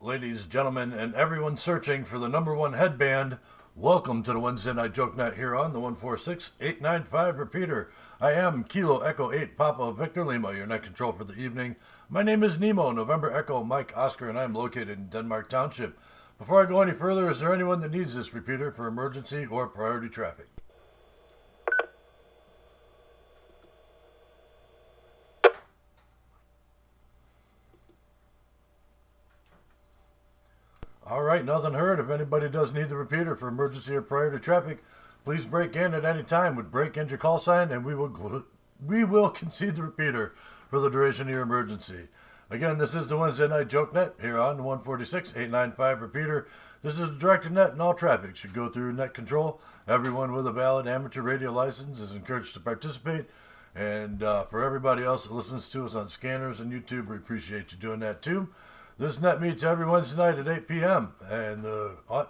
ladies, gentlemen, and everyone searching for the number one headband. Welcome to the Wednesday Night Joke Net here on the 146895 repeater. I am Kilo Echo 8 Papa Victor Lima, your net control for the evening. My name is Nemo, November Echo Mike Oscar, and I am located in Denmark Township. Before I go any further, is there anyone that needs this repeater for emergency or priority traffic? All right, nothing heard. If anybody does need the repeater for emergency or priority traffic, please break in at any time with break in your call sign, and we will concede the repeater for the duration of your emergency. Again, this is the Wednesday Night Joke Net here on the 146895 repeater. This is a directed net, and all traffic should go through net control. Everyone with a valid amateur radio license is encouraged to participate. And for everybody else that listens to us on scanners and YouTube, we appreciate you doing that too. This net meets every Wednesday night at 8 p.m. and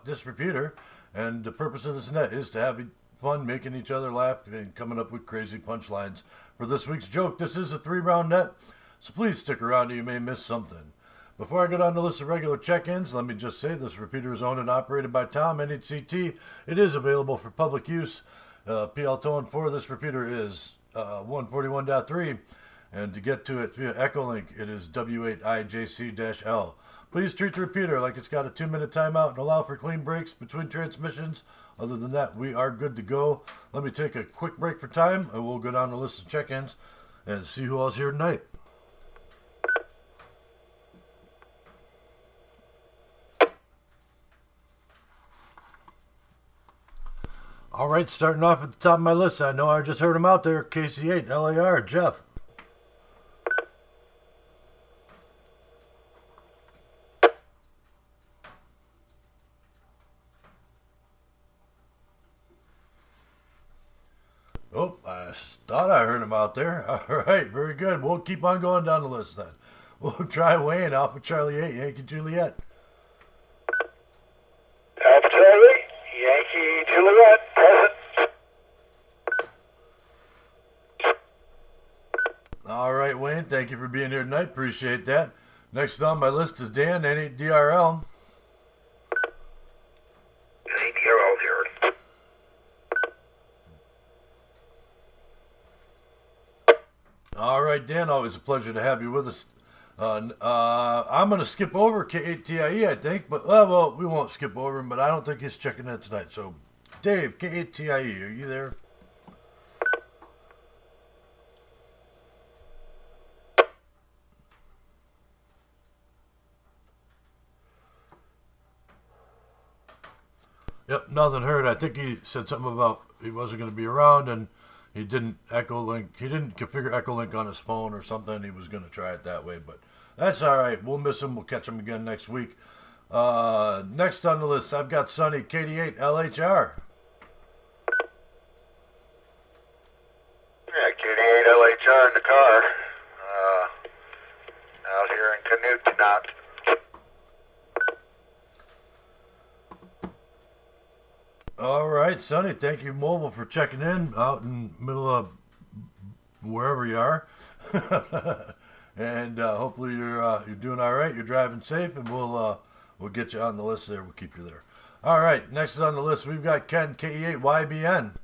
this repeater, and the purpose of this net is to have fun making each other laugh and coming up with crazy punchlines for this week's joke. This is a 3-round net, so please stick around or you may miss something. Before I go down the list of regular check-ins, let me just say this repeater is owned and operated by Tom, NHCT. It is available for public use. PL tone for this repeater is 141.3. And to get to it via Echolink, it is W8IJC-L. Please treat the repeater like it's got a 2-minute timeout and allow for clean breaks between transmissions. Other than that, we are good to go. Let me take a quick break for time, and we'll go down the list of check-ins and see who else here tonight. All right, starting off at the top of my list, I know I just heard him out there, KC8, LAR, Jeff. Oh, I thought I heard him out there. All right, very good. We'll keep on going down the list then. We'll try Wayne, Alpha Charlie 8, Yankee Juliet. Alpha Charlie, Yankee Juliet, present. All right, Wayne, thank you for being here tonight. Appreciate that. Next on my list is Dan, N8DRL. N8DRL here. All right, Dan, always a pleasure to have you with us. I'm going to skip over K8TIE, I think, but, well, we won't skip over him, but I don't think he's checking in tonight. So, Dave, K8TIE, are you there? Yep, nothing heard. I think he said something about he wasn't going to be around, and he didn't configure Echolink on his phone or something. He was going to try it that way, but that's all right. We'll miss him. We'll catch him again next week. Next on the list, I've got Sonny, KD8, LHR. Yeah, KD8 LHR in the car. Out here in Canute. All right, Sonny, thank you, Mobile, for checking in out in the middle of wherever you are. And hopefully you're doing all right. You're driving safe, and we'll get you on the list there. We'll keep you there. All right, next on the list, we've got Ken, KE8YBN.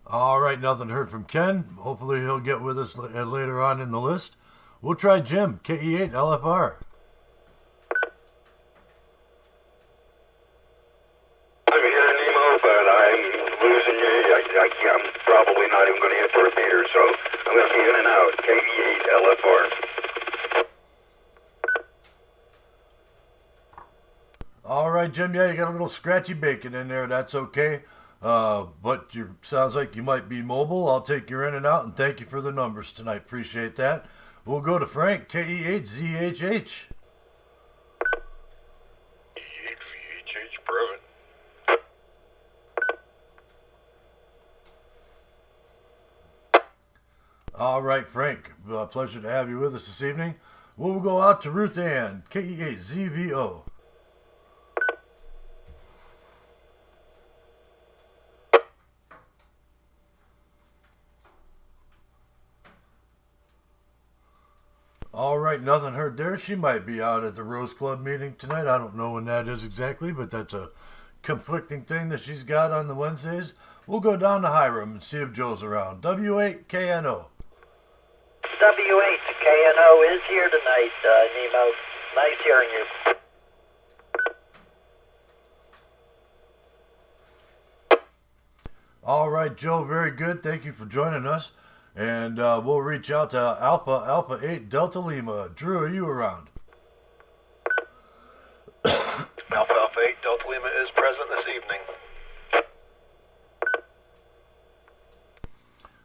All right, nothing heard from Ken. Hopefully he'll get with us later on in the list. We'll try Jim, KE8LFR. I'm here, Nemo, but I'm losing you. I'm probably not even going to hit the repeater, so I'm going to be in and out. KE8LFR. All right, Jim. Yeah, you got a little scratchy bacon in there. That's okay. But you sounds like you might be mobile. I'll take your in and out, and thank you for the numbers tonight. Appreciate that. We'll go to Frank, KE8ZHH. KE8ZHH, present. All right, Frank. Pleasure to have you with us this evening. We'll go out to Ruth Ann, KE8ZVO. All right, nothing heard there. She might be out at the Rose Club meeting tonight. I don't know when that is exactly, but that's a conflicting thing that she's got on the Wednesdays. We'll go down to Hiram and see if Joe's around. W8KNO. W8KNO is here tonight, Nemo. Nice hearing you. All right, Joe, very good. Thank you for joining us. And we'll reach out to Alpha 8 Delta Lima. Drew, are you around? Alpha 8 Delta Lima is present this evening.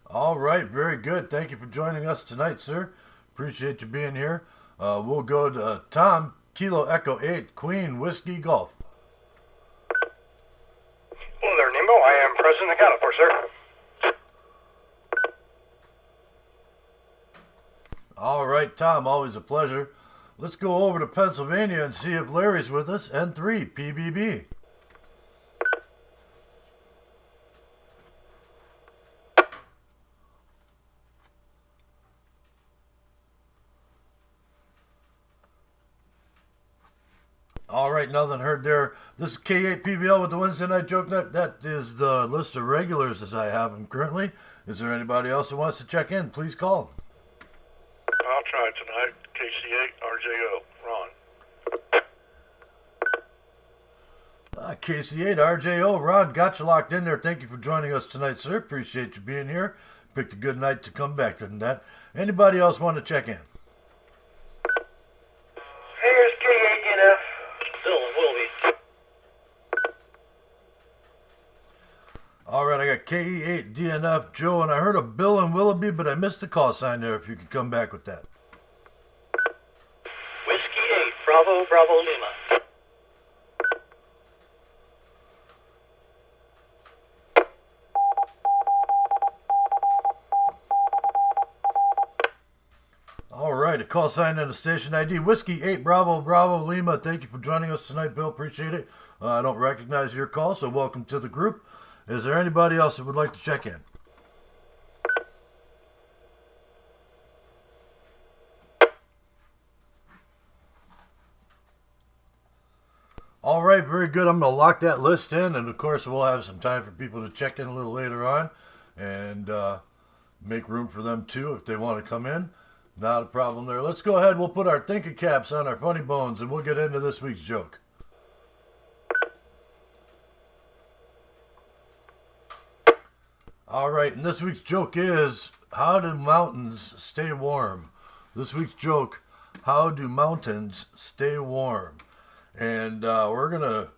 All right, very good. Thank you for joining us tonight, sir. Appreciate you being here. We'll go to Tom, Kilo Echo 8, Queen Whiskey Golf. Hello there, Nemo. I am present accounted for, sir. All right, Tom, always a pleasure. Let's go over to Pennsylvania and see if Larry's with us. N3, PBB. All right, nothing heard there. This is K8PBL with the Wednesday Night Jokenet. That is the list of regulars as I have them currently. Is there anybody else who wants to check in? Please call. I'll try tonight. KC8 RJO. Ron. KC8 RJO. Ron, got you locked in there. Thank you for joining us tonight, sir. Appreciate you being here. Picked a good night to come back to the net. Anybody else want to check in? Here's K8NF. Bill and Wilby. All right, I got KE8 DNF Joe, and I heard of Bill and Willoughby, but I missed the call sign there. If you could come back with that. Whiskey 8, Bravo, Bravo, Lima. All right, a call sign and a station ID. Whiskey 8 Bravo, Bravo, Lima. Thank you for joining us tonight, Bill. Appreciate it. I don't recognize your call, so welcome to the group. Is there anybody else that would like to check in? All right, very good. I'm going to lock that list in, and of course, we'll have some time for people to check in a little later on and make room for them too if they want to come in. Not a problem there. Let's go ahead. We'll put our thinking caps on our funny bones, and we'll get into this week's joke. All right, and this week's joke is, how do mountains stay warm? This week's joke, how do mountains stay warm? And we're going to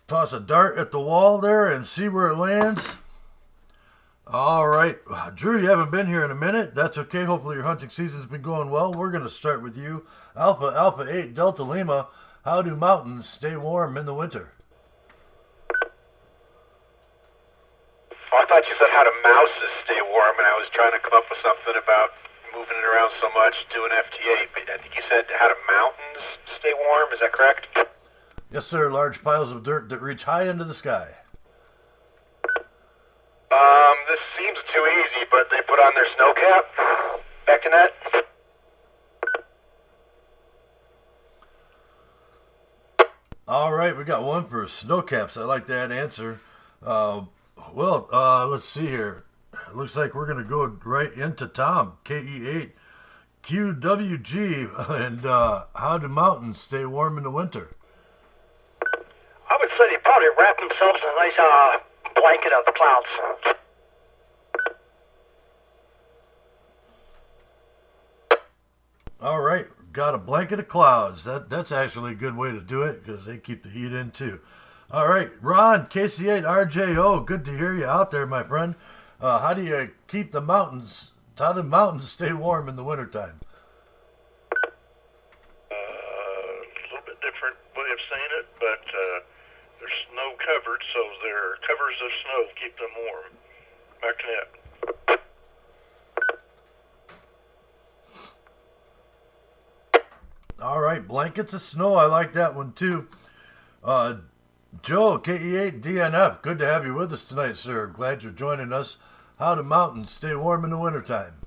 toss a dart at the wall there and see where it lands. All right, Drew, you haven't been here in a minute. That's okay. Hopefully your hunting season's been going well. We're going to start with you. Alpha 8 Delta Lima, how do mountains stay warm in the winter? Oh, I thought you said how do mouses stay warm, and I was trying to come up with something about moving it around so much, doing FT8, but I think you said how do mountains stay warm, is that correct? Yes, sir, large piles of dirt that reach high into the sky. This seems too easy, but they put on their snow cap. Back to net. All right, we got one for snow caps. I like that answer. Let's see here. It looks like we're going to go right into Tom, KE8, QWG, and how do mountains stay warm in the winter? I would say they probably wrap themselves in a nice blanket of clouds. All right, got a blanket of clouds. That's actually a good way to do it because they keep the heat in too. All right, Ron, KC8 RJO, good to hear you out there, my friend. How do you keep the mountains, how do mountains stay warm in the wintertime? A little bit different way of saying it, but they're snow covered, so they're covers of snow keep them warm. Back to net. All right, blankets of snow. I like that one too. Joe, KE8 DNF, good to have you with us tonight, sir. Glad you're joining us. How do mountains stay warm in the wintertime?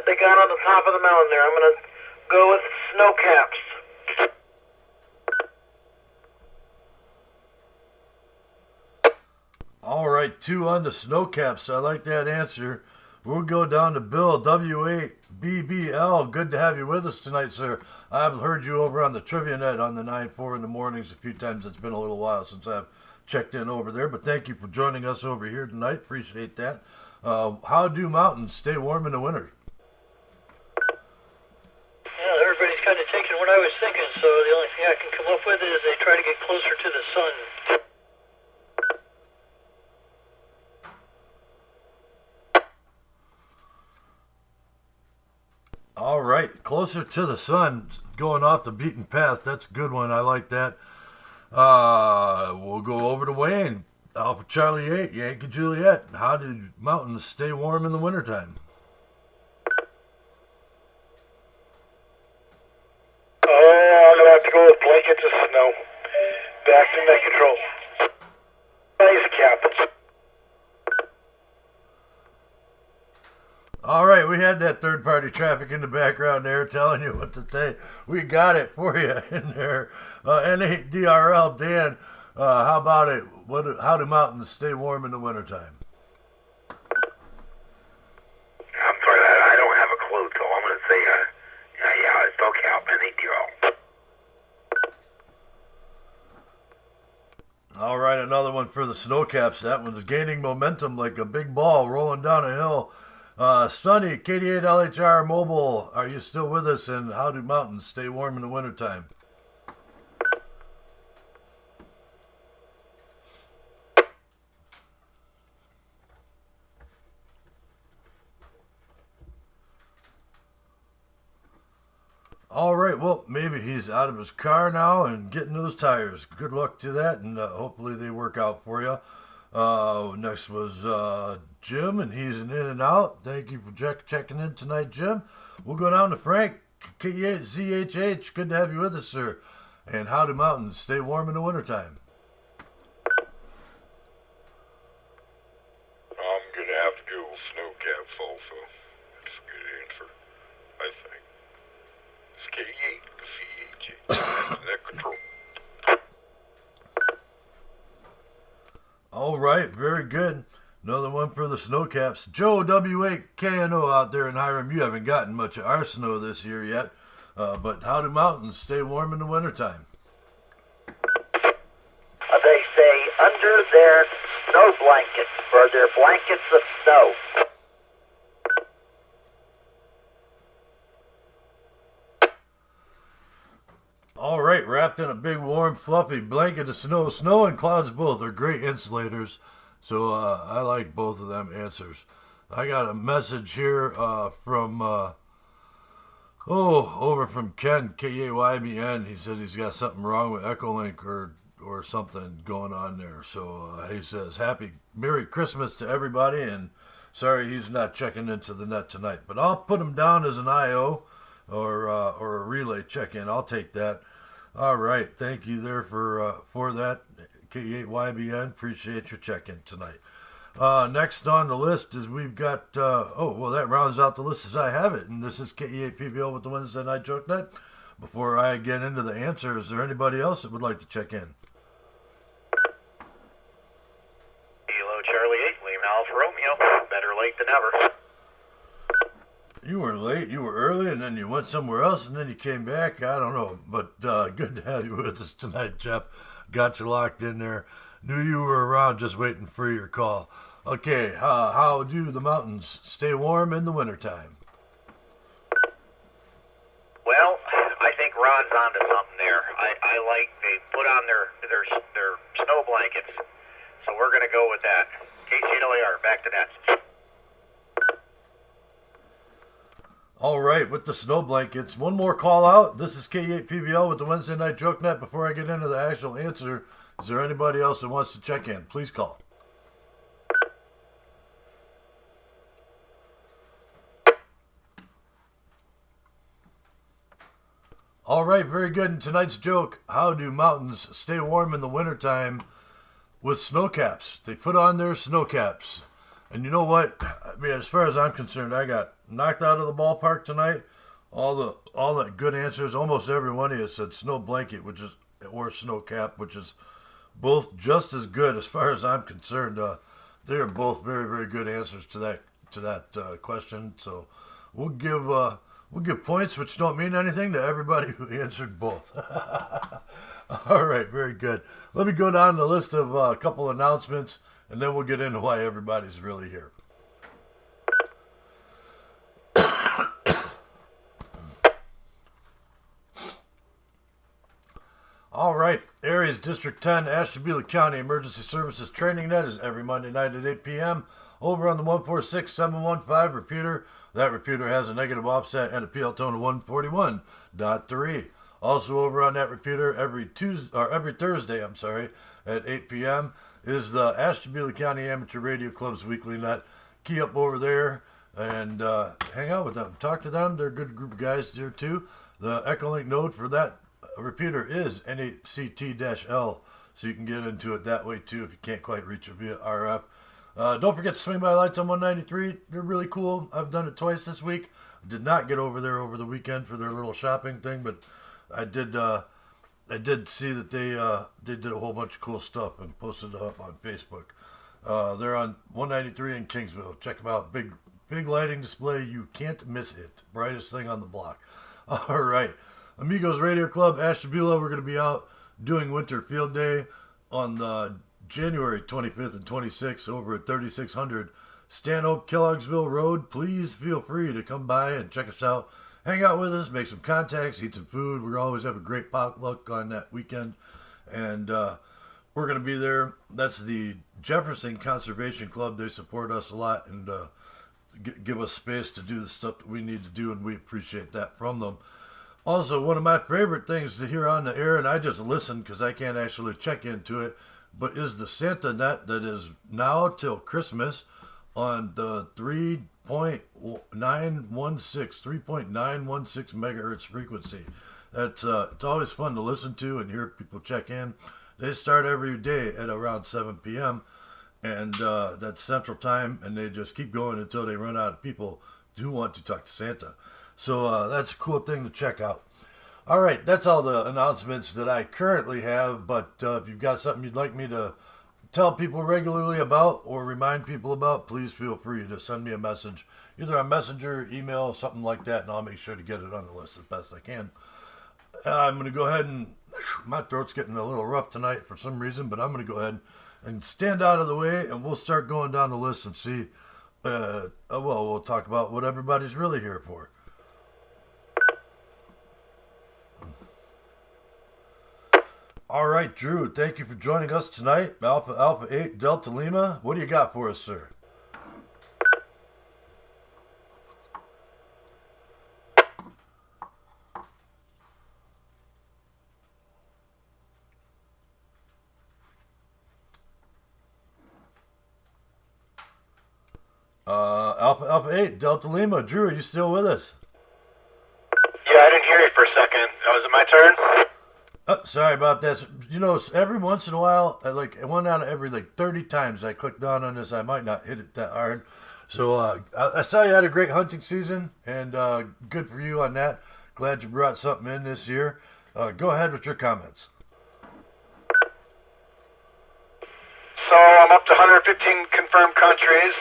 they got on the top of the mountain there. I'm going to go with snowcaps. All right, 2 on the snowcaps. I like that answer. We'll go down to Bill, W8BBL. Good to have you with us tonight, sir. I've heard you over on the Trivia Net on the 9-4 in the mornings a few times. It's been a little while since I've checked in over there, but thank you for joining us over here tonight. Appreciate that. How do mountains stay warm in the winter? Yeah, everybody's kind of taking what I was thinking, so the only thing I can come up with is they try to get closer to the sun. All right, closer to the sun, going off the beaten path. That's a good one. I like that. We'll go over to Wayne. Alpha Charlie 8, Yankee Juliet. How do mountains stay warm in the wintertime? Oh, I'm going to have to go with blankets of snow. Back to net control. Ice cap. All right, we had that third-party traffic in the background there telling you what to say. We got it for you in there. N8DRL, Dan, how about it? How do mountains stay warm in the wintertime? I'm sorry, I don't have a clue, so I'm going to say, it's SoCal, N8DRL. All right, another one for the snowcaps. That one's gaining momentum like a big ball rolling down a hill. Sunny, KD8LHR Mobile, are you still with us? And how do mountains stay warm in the wintertime? All right, well, maybe he's out of his car now and getting those tires. Good luck to that, and hopefully they work out for you. Next was Jim, and he's an in and out. Thank you for checking in tonight, Jim. We'll go down to Frank, K8ZHH. Good to have you with us, sir. And how do mountains stay warm in the wintertime? I'm going to have to go with snowcaps also. That's a good answer, I think. It's K8ZHH. Net control. All right, very good. Another one for the snowcaps. Joe W8KNO out there in Hiram. You haven't gotten much of our snow this year yet, but how do mountains stay warm in the wintertime? They say under their snow blankets, or their blankets of snow. All right, wrapped in a big, warm, fluffy blanket of snow. Snow and clouds both are great insulators, so I like both of them answers. I got a message here from, over from Ken, KAYBN. He said he's got something wrong with Echolink or something going on there. So he says, Merry Christmas to everybody, and sorry he's not checking into the net tonight. But I'll put him down as an IO or a relay check-in. I'll take that. All right, thank you there for that, K8YBN. Appreciate your check-in tonight. Next on the list is we've got, that rounds out the list as I have it, and this is KE8PBL with the Wednesday Night Jokenet. Before I get into the answer, is there anybody else that would like to check in? Kilo Charlie 8, William Alpha Romeo. Better late than never. You were late, you were early, and then you went somewhere else, and then you came back. I don't know, but good to have you with us tonight, Jeff. Got you locked in there. Knew you were around, just waiting for your call. Okay, how do the mountains stay warm in the wintertime? Well, I think Ron's onto something there. I like they put on their snow blankets, so we're going to go with that. KCLAR, back to that. All right, with the snow blankets. One more call out. This is K8PBL with the Wednesday Night Jokenet. Before I get into the actual answer, is there anybody else that wants to check in? Please call. All right, very good. And tonight's joke, how do mountains stay warm in the wintertime with snowcaps? They put on their snowcaps. And you know what? I mean, as far as I'm concerned, I got knocked out of the ballpark tonight. All the good answers, almost every one of you said snow blanket, or snow cap, which is both just as good as far as I'm concerned. They are both very, very good answers to that question. So we'll give points, which don't mean anything, to everybody who answered both. All right, very good. Let me go down the list of a couple announcements, and then we'll get into why everybody's really here. All right, Areas District 10, Ashtabula County Emergency Services Training Net is every Monday night at 8 p.m. over on the 146715 repeater. That repeater has a negative offset and a PL tone of 141.3. Also over on that repeater every Thursday, at 8 p.m. is the Ashtabula County Amateur Radio Club's weekly net. Key up over there and hang out with them. Talk to them. They're a good group of guys there too. The Echolink node for that repeater is N8CT-L, so you can get into it that way too if you can't quite reach it via RF. Don't forget to swing by Lights on 193. They're really cool. I've done it twice this week. I did not get over there over the weekend for their little shopping thing, but I did see that they did a whole bunch of cool stuff and posted it up on Facebook. They're on 193 in Kingsville. Check them out. Big lighting display. You can't miss it. Brightest thing on the block. All right. Amigos Radio Club, Ashtabula. We're going to be out doing Winter Field Day on the January 25th and 26th over at 3600 Stanhope, Kellogg'sville Road. Please feel free to come by and check us out. Hang out with us, make some contacts, eat some food. We always have a great potluck on that weekend. And we're going to be there. That's the Jefferson Conservation Club. They support us a lot and give us space to do the stuff that we need to do, and we appreciate that from them. Also, one of my favorite things to hear on the air, and I just listen because I can't actually check into it, but is the Santa Net that is now till Christmas on the 3.916 megahertz frequency. It's always fun to listen to and hear people check in. They start every day at around 7 p.m. and that's Central Time, and they just keep going until they run out of people who want to talk to Santa. So that's a cool thing to check out. All right, that's all the announcements that I currently have, but if you've got something you'd like me to tell people regularly about or remind people about, please feel free to send me a message, either on Messenger, email, something like that, and I'll make sure to get it on the list as best I can. I'm going to go ahead and, my throat's getting a little rough tonight for some reason, but I'm going to go ahead and stand out of the way, and we'll start going down the list and see, we'll talk about what everybody's really here for. All right, Drew, thank you for joining us tonight. Alpha 8 Delta Lima, what do you got for us, sir? Alpha 8 Delta Lima, Drew, are you still with us? Yeah, I didn't hear you for a second. Was it my turn? Oh, sorry about that. You know, every once in a while, one out of every 30 times I click down on this, I might not hit it that hard. So I saw you had a great hunting season, and good for you on that. Glad you brought something in this year. Go ahead with your comments. So I'm up to 115 confirmed countries.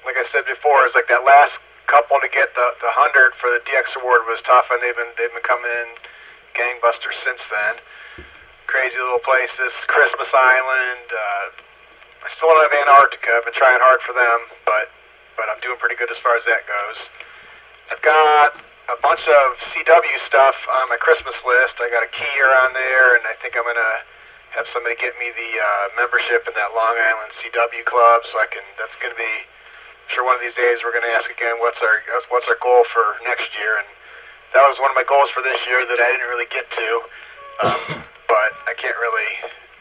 Like I said before, it's like that last couple to get the 100 for the DX award was tough, and they've been coming in gangbusters since then. Crazy little places, Christmas Island. I still don't have Antarctica. I've been trying hard for them, but I'm doing pretty good as far as that goes. I've got a bunch of CW stuff on my Christmas list. I got a keyer on there, and I think I'm gonna have somebody get me the membership in that Long Island CW club, so I can. That's gonna be. I'm sure one of these days we're gonna ask again what's our goal for next year, and that was one of my goals for this year that I didn't really get to, but I can't really,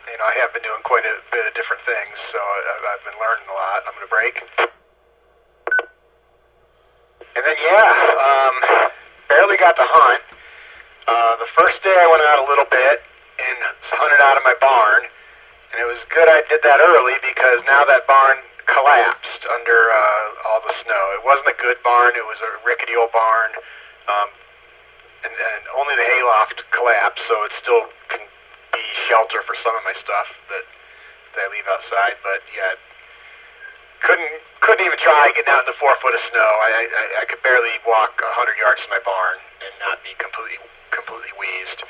I have been doing quite a bit of different things, so I've been learning a lot. I'm going to break. And then, barely got to hunt. The first day I went out a little bit and hunted out of my barn, and it was good I did that early because now that barn collapsed under all the snow. It wasn't a good barn. It was a rickety old barn, and only the hayloft collapsed, so it still can be shelter for some of my stuff that I leave outside. But yeah, couldn't even try getting out in the 4 foot of snow. I could barely walk 100 yards to my barn and not be completely wheezed.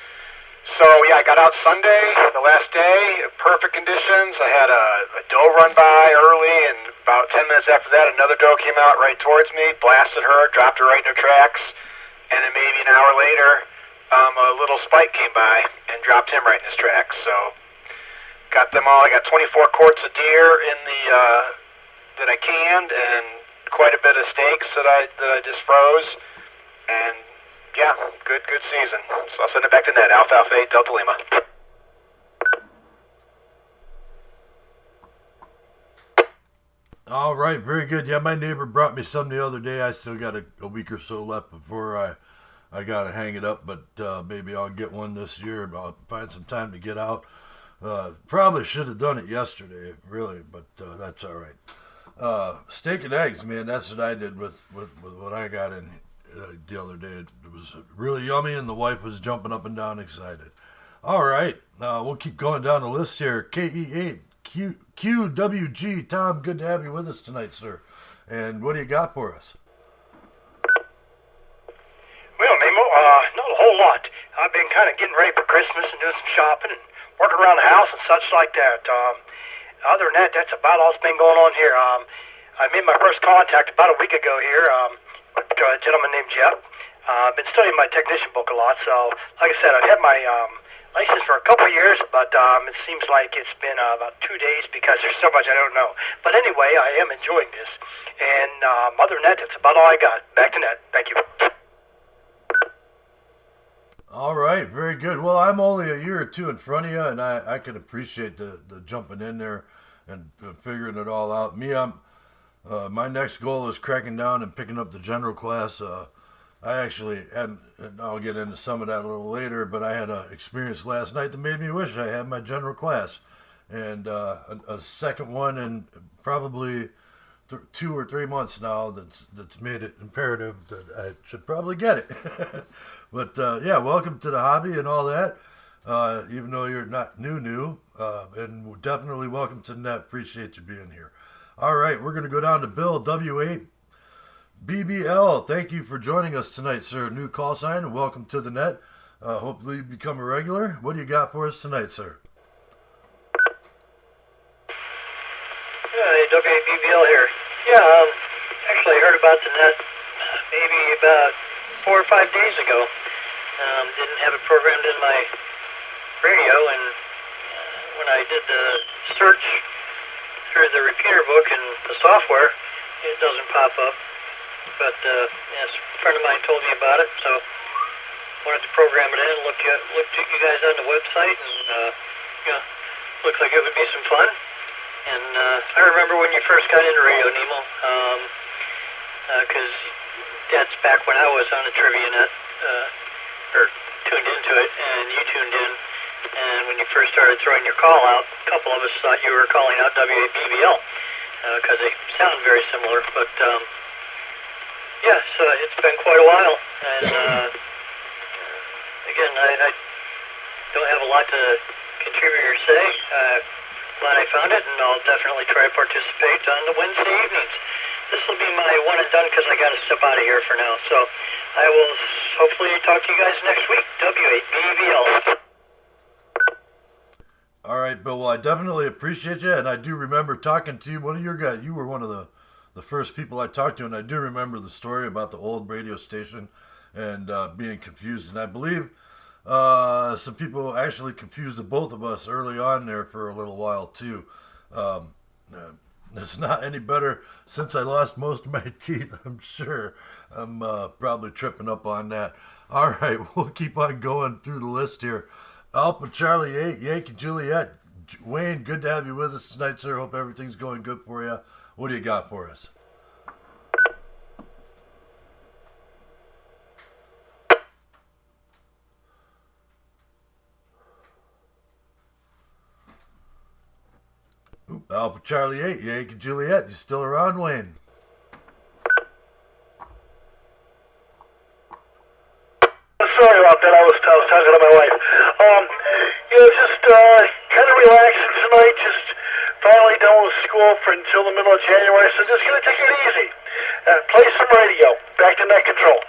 So yeah, I got out Sunday, the last day, perfect conditions. I had a doe run by early, and about 10 minutes after that, another doe came out right towards me, blasted her, dropped her right in her tracks, and then maybe an hour later, a little spike came by and dropped him right in his tracks. So got them all. I got 24 quarts of deer in the that I canned, and quite a bit of steaks that I just froze, and yeah, good season. So I'll send it back to Net. Alpha 8 Delta Lima. All right, very good. Yeah, my neighbor brought me some the other day. I still got a week or so left before I got to hang it up, but maybe I'll get one this year. I'll find some time to get out. Probably should have done it yesterday, really, but that's all right. Steak and eggs, man, that's what I did with what I got in the other day. It was really yummy, and the wife was jumping up and down excited. All right, we'll keep going down the list here. KE8, QWG, Tom, good to have you with us tonight, sir. And what do you got for us? Well, Nemo, not a whole lot. I've been kind of getting ready for Christmas and doing some shopping and working around the house and such like that. Other than that, that's about all that's been going on here. I made my first contact about a week ago here with a gentleman named Jeff. I've been studying my technician book a lot, so like I said, I've had my license for a couple of years, but it seems like it's been about 2 days because there's so much I don't know. But anyway, I am enjoying this. And other than that, that's about all I got. Back to Net. Thank you. All right, very good. Well, I'm only a year or two in front of you, and I can appreciate the jumping in there and figuring it all out. My next goal is cracking down and picking up the general class. I actually had, and I'll get into some of that a little later, but I had an experience last night that made me wish I had my general class. And a second one in probably 2 or 3 months now that's made it imperative that I should probably get it. But yeah, welcome to the hobby and all that, even though you're not new, and definitely welcome to Net. Appreciate you being here. All right, we're going to go down to Bill, W8 BBL. Thank you for joining us tonight, sir. New call sign, and welcome to the Net. Hopefully you become a regular. What do you got for us tonight, sir? W8 BBL here. Yeah, actually I heard about the Net maybe about 4 or 5 days ago. Didn't have it programmed in my radio, and when I did the search through the repeater book and the software, it doesn't pop up. But yes, a friend of mine told me about it, so wanted to program it in and looked at you guys on the website, and looks like it would be some fun. And I remember when you first got into radio, Nemo, because that's back when I was on the Trivia Net, or tuned into it, and you tuned in. And when you first started throwing your call out, a couple of us thought you were calling out W8BBL, because they sound very similar. But yeah, so it's been quite a while. And again, I don't have a lot to contribute or say. Glad I found it, and I'll definitely try to participate on the Wednesday evenings. This will be my one and done because I got to step out of here for now. So I will hopefully talk to you guys next week. W8BBL. All right, Bill. Well, I definitely appreciate you, and I do remember talking to you. One of your guys, you were one of the first people I talked to, and I do remember the story about the old radio station and being confused. And I believe some people actually confused the both of us early on there for a little while too. It's not any better since I lost most of my teeth, I'm sure. I'm probably tripping up on that. All right, we'll keep on going through the list here. Alpha Charlie 8, Yankee Juliet. Wayne, good to have you with us tonight, sir. Hope everything's going good for you. What do you got for us? Alpha Charlie 8, Yankee Juliet, you still around, Wayne? Sorry about that. I was talking to my wife. Just kind of relaxing tonight. Just finally done with school for until the middle of January, so just gonna take it easy. Play some radio. Back to net control.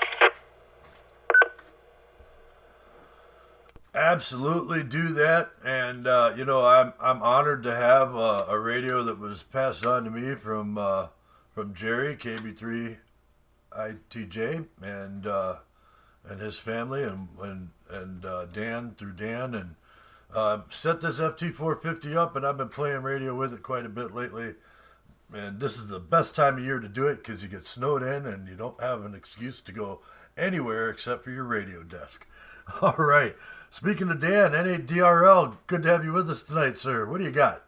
Absolutely do that, and I'm honored to have a radio that was passed on to me from Jerry KB3 ITJ and his family and Dan through Dan, and set this FT450 up, and I've been playing radio with it quite a bit lately. And this is the best time of year to do it because you get snowed in and you don't have an excuse to go anywhere except for your radio desk. All right. Speaking of Dan, NADRL, good to have you with us tonight, sir. What do you got?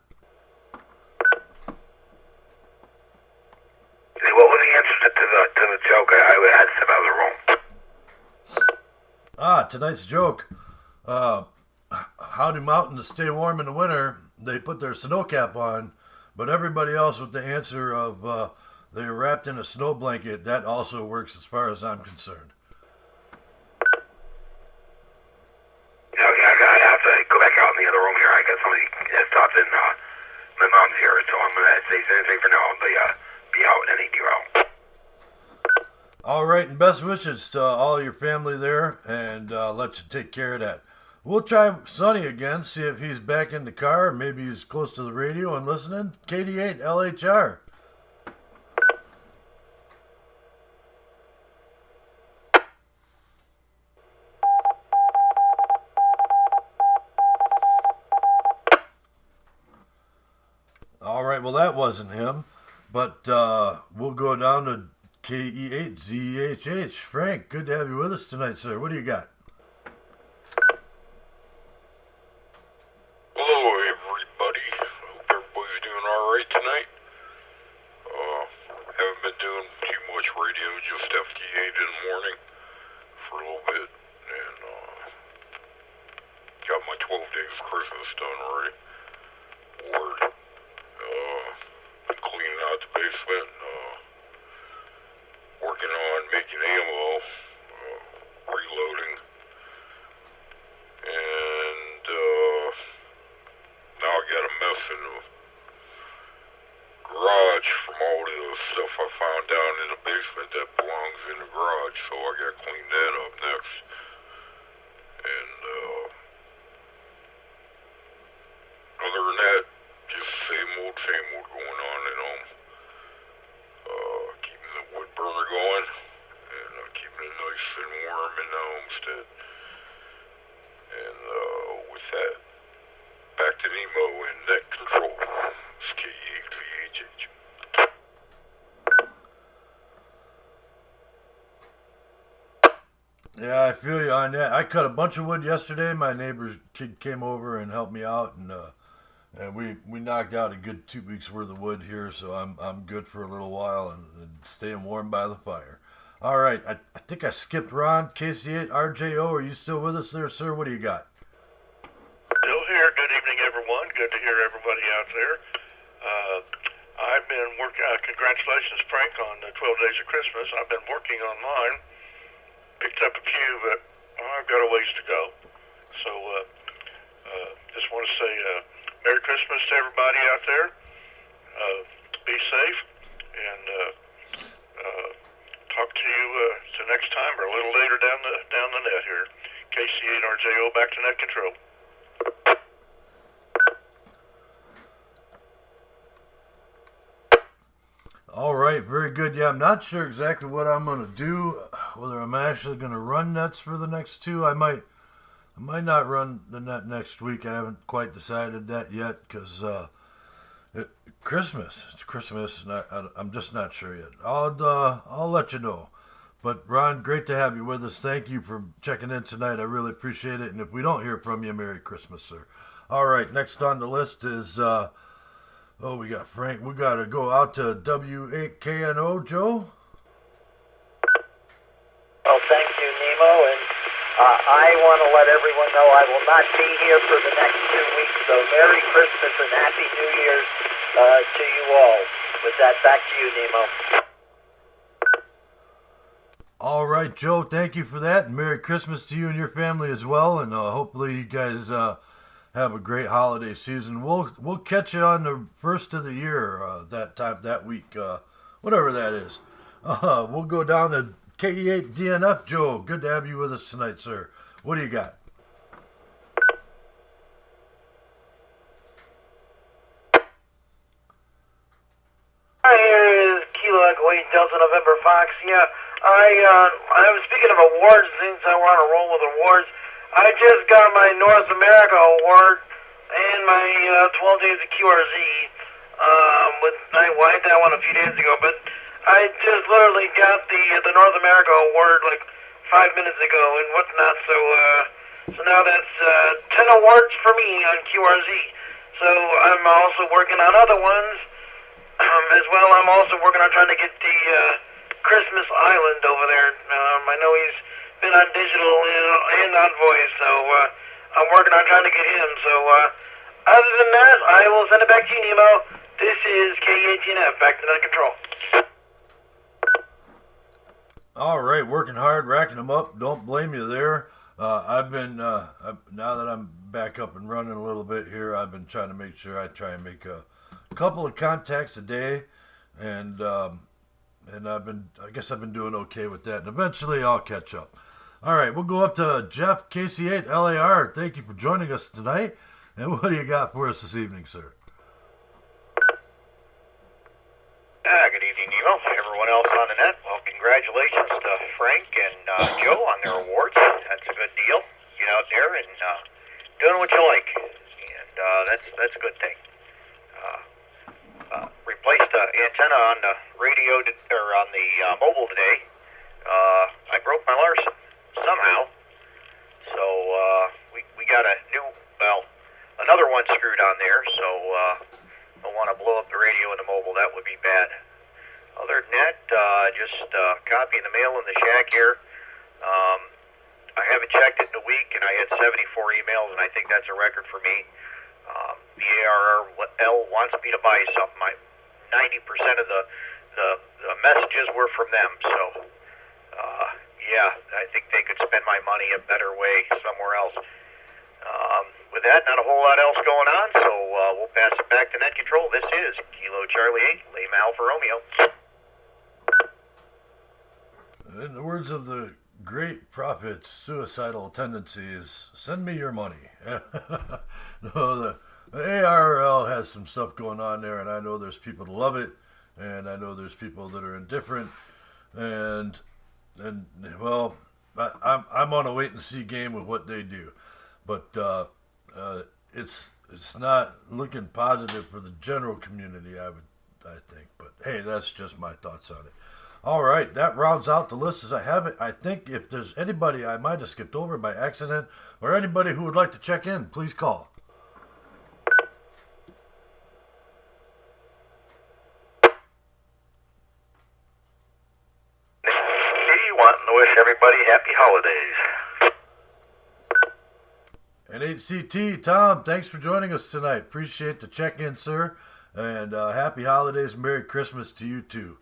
Hey, what was the answer to the joke? I had some other room. Tonight's joke. How do mountains stay warm in the winter? They put their snowcap on, but everybody else with the answer of they're wrapped in a snow blanket, that also works as far as I'm concerned. I have to go back out in the other room here. I got somebody that stopped in my mom's here, so I'm going to say anything for now. I'll be out in any derail. All right, and best wishes to all your family there, and let you take care of that. We'll try Sonny again, see if he's back in the car, maybe he's close to the radio and listening. KD8 LHR. All right, well, that wasn't him, but we'll go down to KE8ZHH. Frank, good to have you with us tonight, sir. What do you got? Hello, everybody. Hope everybody's doing all right tonight. Haven't been doing too much radio, just FT8 in the morning for a little bit, and got my 12 days of Christmas done already. Word. Cleaning out the basement, working on making ammo, reloading, and now I got a mess in the garage from all the stuff I found down in the basement that belongs in the garage, so I got to clean that up next. And other than that, just same old going on at home. Keeping the wood burner going and keeping it nice and warm in the homestead. And with that, back to Nemo and net control. It's KE8VHH. Yeah, I feel you on that. I cut a bunch of wood yesterday. My neighbor's kid came over and helped me out, and we knocked out a good 2 weeks worth of wood here, so I'm good for a little while and staying warm by the fire. All right, I think I skipped Ron. KC8 RJO, are you still with us there, sir? What do you got? Still here. Good evening, everyone. Good to hear everybody out there. I've been working. Congratulations, Frank, on the 12 Days of Christmas. I've been working on mine. Picked up a few, but I've got a ways to go. So just want to say Merry Christmas to everybody out there. Be safe, and talk to you next time or a little later down the net here. KC8RJO, back to net control. All right, very good. Yeah, I'm not sure exactly what I'm going to do, whether I'm actually going to run nets for the next two. I might not run the net next week. I haven't quite decided that yet because it's Christmas, and I'm just not sure yet. I'll let you know. But Ron, great to have you with us. Thank you for checking in tonight. I really appreciate it. And if we don't hear from you, Merry Christmas, sir. All right, next on the list is we got Frank. We got to go out to W8KNO, Joe. Well, thank you, Nemo, and I want to let everyone know I will not be here for the next 2 weeks, so Merry Christmas and Happy New Year's to you all. With that, back to you, Nemo. All right, Joe, thank you for that. And Merry Christmas to you and your family as well. And hopefully you guys have a great holiday season. We'll catch you on the first of the year that week, whatever that is. We'll go down to KE8DNF. Joe, good to have you with us tonight, sir. What do you got? Hi, here is Kilo Echo 8 Delta November Fox. Yeah, I was speaking of awards since I want to roll with awards. I just got my North America award and my 12 days of QRZ. I had that one a few days ago, but I just literally got the North America award like 5 minutes ago and whatnot. So now that's 10 awards for me on QRZ. So I'm also working on other ones. As well, I'm also working on trying to get the Christmas Island over there. I know he's been on digital and on voice, so I'm working on trying to get him. So other than that, I will send it back to you, Nemo. This is KE18F, back to net control. All right, working hard, racking them up. Don't blame you there. I've been, now that I'm back up and running a little bit here, I've been trying to make sure I try and make a couple of contacts a day, and I guess I've been doing okay with that, and eventually I'll catch up. All right, we'll go up to Jeff, KC8 LAR. Thank you for joining us tonight, and what do you got for us this evening, sir? Good evening, Nemo. Everyone else on the net, well, congratulations to Frank and Joe on their awards. That's a good deal. Get out there and doing what you like, and that's a good thing. Replaced the antenna on the radio or on the mobile today. I broke my Larson somehow, so we got another one screwed on there. So don't want to blow up the radio and the mobile. That would be bad. Other than that, just copy in the mail in the shack here. I haven't checked it in a week, and I had 74 emails, and I think that's a record for me. The ARL wants me to buy something. 90% of the messages were from them, so yeah, I think they could spend my money a better way somewhere else. With that, not a whole lot else going on, so we'll pass it back to net control. This is Kilo Charlie 8, Lima Alpha Romeo. In the words of the great prophet's suicidal tendencies, send me your money. No, the ARL has some stuff going on there, and I know there's people that love it, and I know there's people that are indifferent, and well, I'm on a wait and see game with what they do, but it's not looking positive for the general community, I think. But hey, that's just my thoughts on it. All right, that rounds out the list as I have it. I think if there's anybody I might have skipped over by accident, or anybody who would like to check in, please call. Wanting to wish everybody happy holidays. And HCT, Tom, thanks for joining us tonight. Appreciate the check-in, sir. And happy holidays, Merry Christmas to you, too.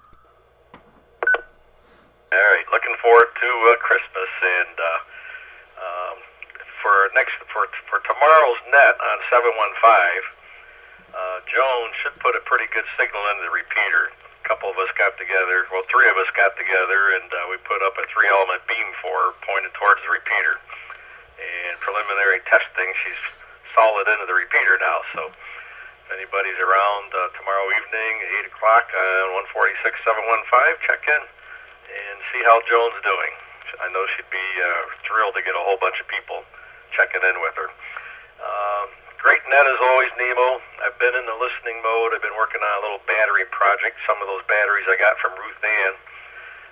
All right, looking forward to Christmas, and for tomorrow's net on 715, Joan should put a pretty good signal into the repeater. A couple of us got together, well, 3 of us got together, and we put up a 3-element beam for her pointed towards the repeater. And preliminary testing, she's solid into the repeater now, so if anybody's around tomorrow evening, 8 o'clock on 146-715, check in and see how Joan's doing. I know she'd be thrilled to get a whole bunch of people checking in with her. Great net as always, Nemo. I've been in the listening mode. I've been working on a little battery project. Some of those batteries I got from Ruth Ann.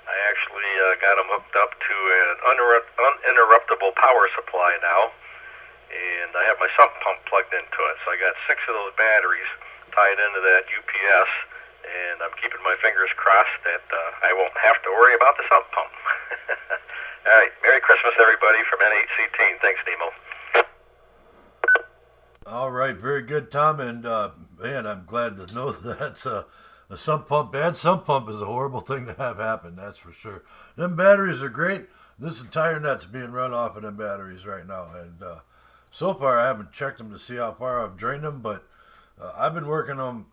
I actually got them hooked up to an uninterruptible power supply now, and I have my sump pump plugged into it. So I got 6 of those batteries tied into that UPS, and I'm keeping my fingers crossed that I won't have to worry about the sump pump. All right, Merry Christmas, everybody, from N8C Team. Thanks, Nemo. All right, very good, Tom, and man, I'm glad to know that a sump pump, bad sump pump is a horrible thing to have happen, that's for sure. Them batteries are great. This entire net's being run off of them batteries right now, and so far I haven't checked them to see how far I've drained them, but I've been working them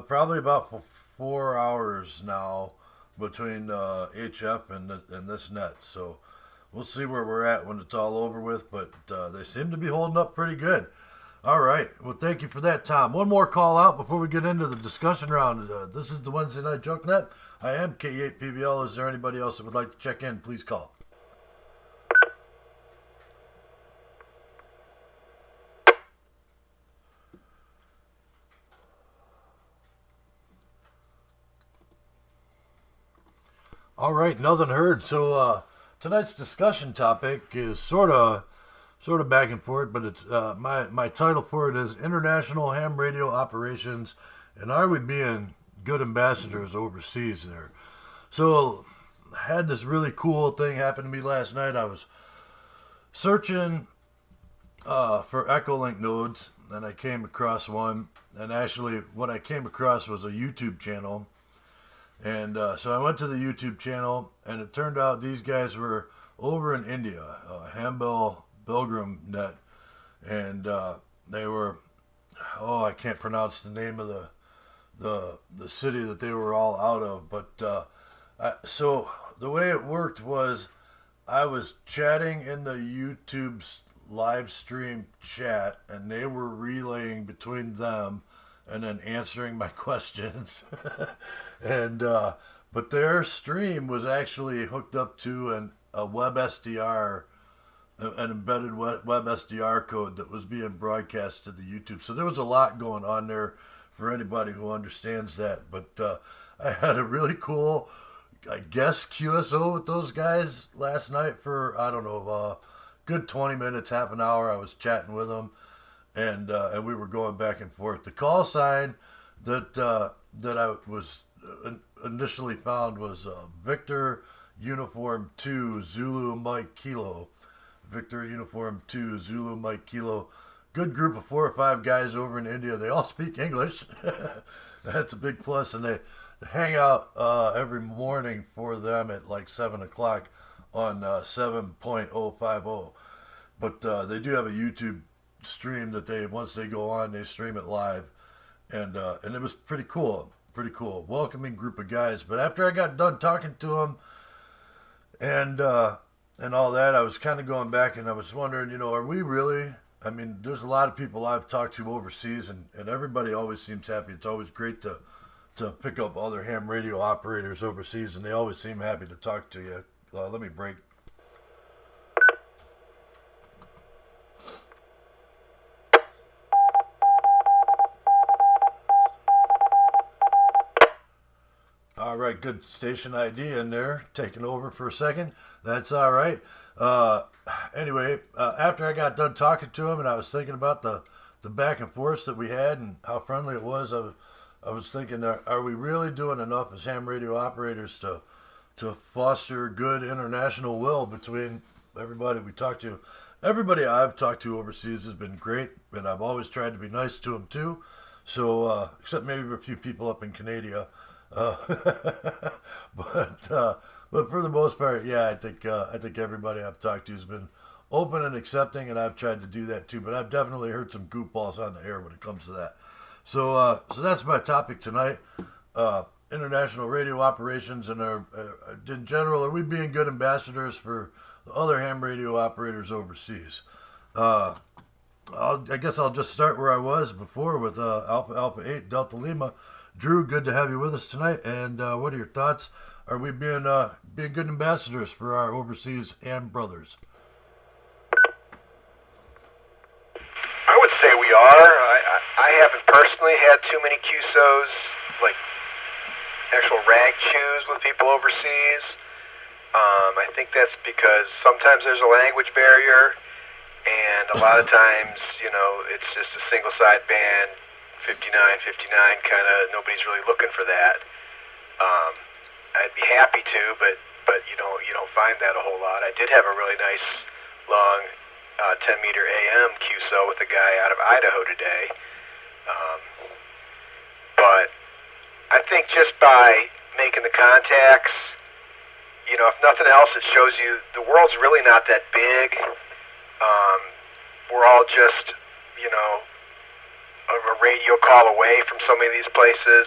probably about 4 hours now between HF and this net, so we'll see where we're at when it's all over with, but they seem to be holding up pretty good. All right. Well, thank you for that, Tom. One more call out before we get into the discussion round. This is the Wednesday Night Jokenet. I am K8PBL. Is there anybody else that would like to check in? Please call. All right. Nothing heard. So tonight's discussion topic is sort of back and forth, but it's my title for it is International Ham Radio Operations, and are we being good ambassadors overseas there? So I had this really cool thing happen to me last night. I was searching for Echolink nodes, and I came across one, and actually what I came across was a YouTube channel, and so I went to the YouTube channel, and it turned out these guys were over in India, Hambel Belgaum Net, and they were, I can't pronounce the name of the city that they were all out of, but so the way it worked was I was chatting in the YouTube's live stream chat, and they were relaying between them and then answering my questions, and but their stream was actually hooked up to a web SDR, an embedded web SDR code that was being broadcast to the YouTube. So there was a lot going on there for anybody who understands that. But I had a really cool, I guess, QSO with those guys last night for, I don't know, good 20 minutes, half an hour. I was chatting with them, and we were going back and forth. The call sign that I was initially found was Victor Uniform 2 Zulu Mike Kilo. Victor Uniform 2 Zulu Mike Kilo. Good group of 4 or 5 guys over in India. They all speak English. That's a big plus, and they hang out every morning for them at like 7 o'clock on 7.050. But they do have a YouTube stream that once they go on, they stream it live, and it was pretty cool. Welcoming group of guys. But after I got done talking to them and all that, I was kind of going back, and I was wondering, are we really, I mean, there's a lot of people I've talked to overseas, and everybody always seems happy. It's always great to pick up other ham radio operators overseas, and they always seem happy to talk to you. Let me break. All right, good station ID in there, taking over for a second. That's all right. Anyway, after I got done talking to him, and I was thinking about the back and forth that we had and how friendly it was, I was thinking, are we really doing enough as ham radio operators to foster good international will between everybody we talk to? Everybody I've talked to overseas has been great, and I've always tried to be nice to them too. So, except maybe a few people up in Canada. But for the most part, yeah, I think everybody I've talked to has been open and accepting, and I've tried to do that too. But I've definitely heard some goofballs on the air when it comes to that. So that's my topic tonight: international radio operations, and in general, are we being good ambassadors for the other ham radio operators overseas? I guess I'll just start where I was before with Alpha 8 Delta Lima. Drew, good to have you with us tonight. And what are your thoughts? Are we being good ambassadors for our overseas ham brothers? I would say we are. I haven't personally had too many QSOs, like actual rag chews with people overseas. I think that's because sometimes there's a language barrier, and a lot of times, it's just a single sideband, 59, kind of, nobody's really looking for that. I'd be happy to, but you don't find that a whole lot. I did have a really nice long 10-meter AM QSO with a guy out of Idaho today. I think just by making the contacts, you know, if nothing else, it shows you the world's really not that big. We're all just, you know, a radio call away from so many of these places.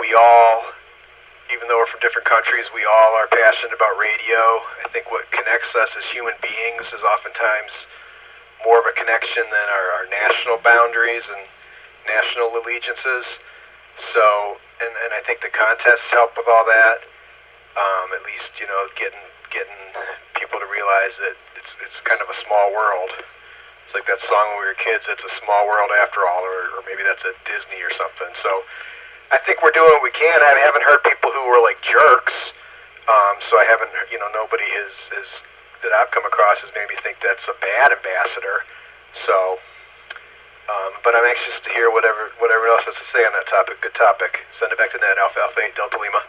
We all, even though we're from different countries, we all are passionate about radio. I think what connects us as human beings is oftentimes more of a connection than our national boundaries and national allegiances. So, and I think the contests help with all that. At least, you know, getting people to realize that it's kind of a small world. It's like that song when we were kids, "It's a small world after all," or maybe that's at Disney or something. So I think we're doing what we can. I haven't heard people who were like jerks. So I haven't, you know, nobody has that I've come across has made me think that's a bad ambassador. So, but I'm anxious to hear whatever else has to say on that topic. Good topic. Send it back to Net, Alpha 8 Delta Lima.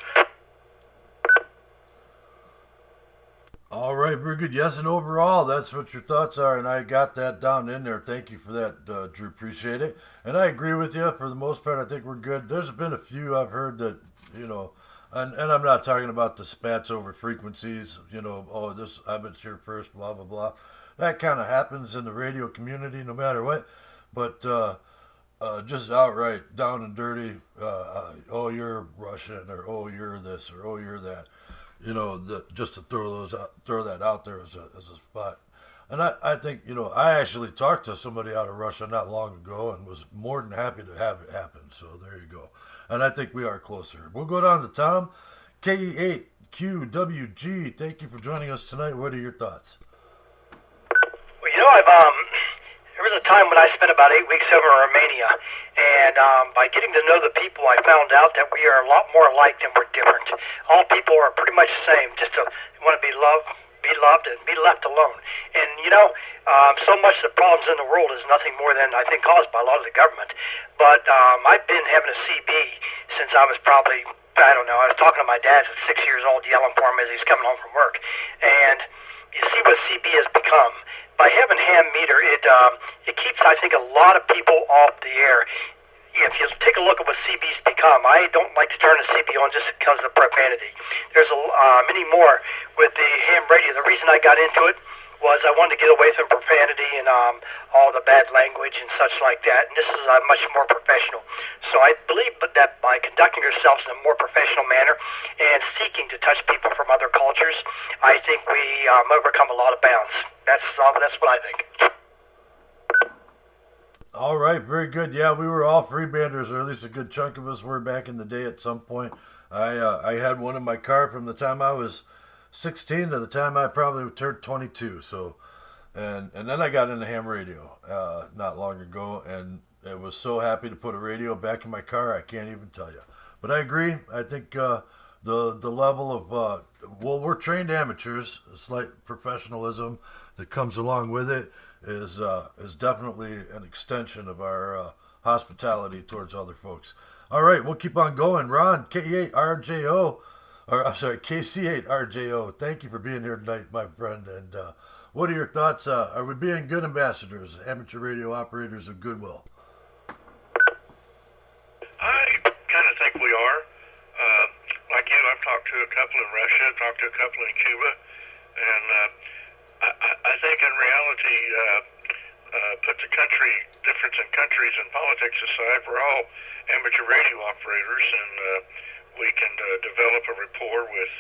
All right, very good. Yes, and overall, that's what your thoughts are, and I got that down in there. Thank you for that, Drew. Appreciate it. And I agree with you. For the most part, I think we're good. There's been a few I've heard that, you know, and I'm not talking about the spats over frequencies, you know, oh, this, I've been here first, blah, blah, blah. That kind of happens in the radio community no matter what. But just outright, down and dirty, oh, you're Russian, or oh, you're this, or oh, you're that. You know, just to throw that out there as a spot. And I think, you know, I actually talked to somebody out of Russia not long ago and was more than happy to have it happen. So there you go. And I think we are closer. We'll go down to Tom, KE8QWG. Thank you for joining us tonight. What are your thoughts? Well, you know, there was a time when I spent about 8 weeks over in Romania, and by getting to know the people, I found out that we are a lot more alike than we're different. All people are pretty much the same, just to want to be loved, and be left alone. And, you know, so much of the problems in the world is nothing more than, I think, caused by a lot of the government. But I've been having a CB since I was probably, I don't know, I was talking to my dad at 6 years old, yelling for him as he's coming home from work. And you see what CB has become. By having ham meter, it keeps, I think, a lot of people off the air. If you take a look at what CB's become, I don't like to turn the CB on just because of profanity. There's many more with the ham radio. The reason I got into it was I wanted to get away from profanity and all the bad language and such like that. And this is much more professional. So I believe that by conducting ourselves in a more professional manner and seeking to touch people from other cultures, I think we overcome a lot of bounds. That's what I think. All right, very good. Yeah, we were all freebanders, or at least a good chunk of us were back in the day at some point. I had one in my car from the time I was 16 to the time I probably turned 22. So, and then I got into ham radio not long ago, and I was so happy to put a radio back in my car. I can't even tell you. But I agree. I think the level of well, we're trained amateurs. A slight professionalism that comes along with it is definitely an extension of our hospitality towards other folks. All right, we'll keep on going. Ron, K8RJO. Or I'm sorry, KC8RJO. Thank you for being here tonight, my friend. And what are your thoughts? Are we being good ambassadors, amateur radio operators of goodwill? I kind of think we are. Like you, I've talked to a couple in Russia, talked to a couple in Cuba, and I think in reality, put the difference in countries and politics aside, we're all amateur radio operators, and we can develop a rapport with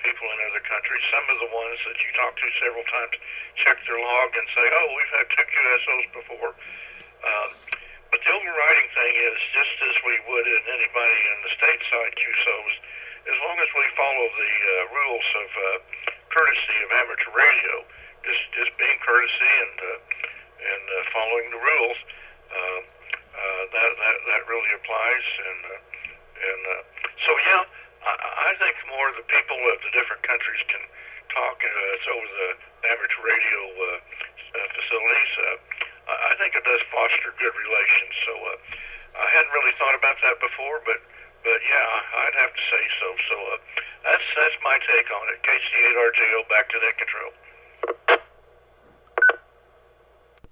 people in other countries. Some of the ones that you talk to several times check their log and say, oh, we've had 2 QSOs before. But the overriding thing is, just as we would in anybody in the stateside QSOs, as long as we follow the rules of courtesy of amateur radio, just being courtesy and following the rules, that really applies. And so, yeah, I think more of the people of the different countries can talk over the amateur radio facilities. I think it does foster good relations. So I hadn't really thought about that before, but yeah, I'd have to say so. So that's my take on it. KC8RJO, back to net control.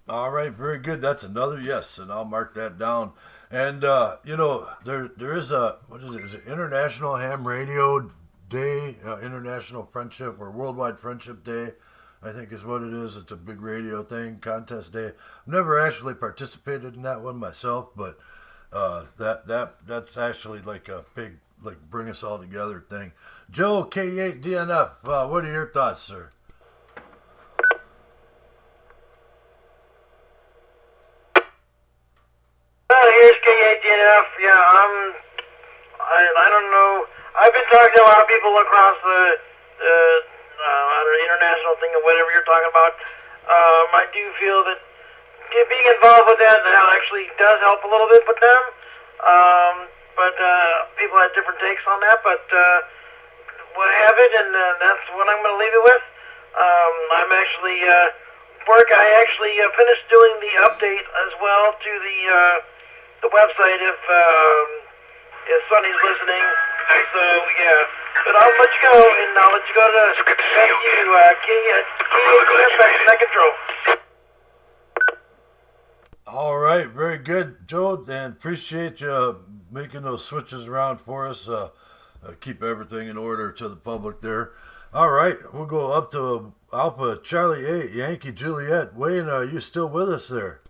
All right, very good. That's another yes, and I'll mark that down. And there is a what is it? Is it International Ham Radio Day, International Friendship or Worldwide Friendship Day? I think is what it is. It's a big radio thing, contest day. I've never actually participated in that one myself, but that's actually like a big bring us all together thing. Joe K8DNF, what are your thoughts, sir? Here's K8DNF. Yeah, I don't know. I've been talking to a lot of people across the international thing or whatever you're talking about. I do feel that being involved with that actually does help a little bit with them. But people have different takes on that. But what have it, and that's what I'm going to leave it with. I'm actually I actually finished doing the update as well to the website if Sonny's listening. So yeah, but I'll let you go, and I'll let you go to King Control. All right, very good, Joe, and appreciate you making those switches around for us. Keep everything in order to the public there. All right, we'll go up to Alpha Charlie 8, Yankee Juliet. Wayne, are you still with us there?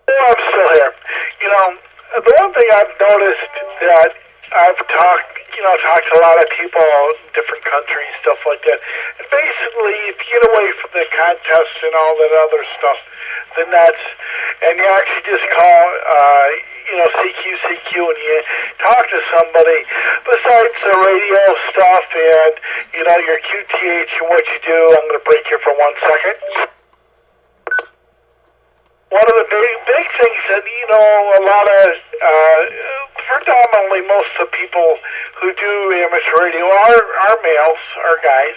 Yeah, I'm still here. You know, the one thing I've noticed that I've talked to a lot of people in different countries, stuff like that. And basically, if you get away from the contests and all that other stuff, then and you actually just call, CQ, and you talk to somebody, besides the radio stuff and, your QTH and what you do. I'm going to break here for 1 second. One of the big things that, a lot of, predominantly most of the people who do amateur radio are males, are guys.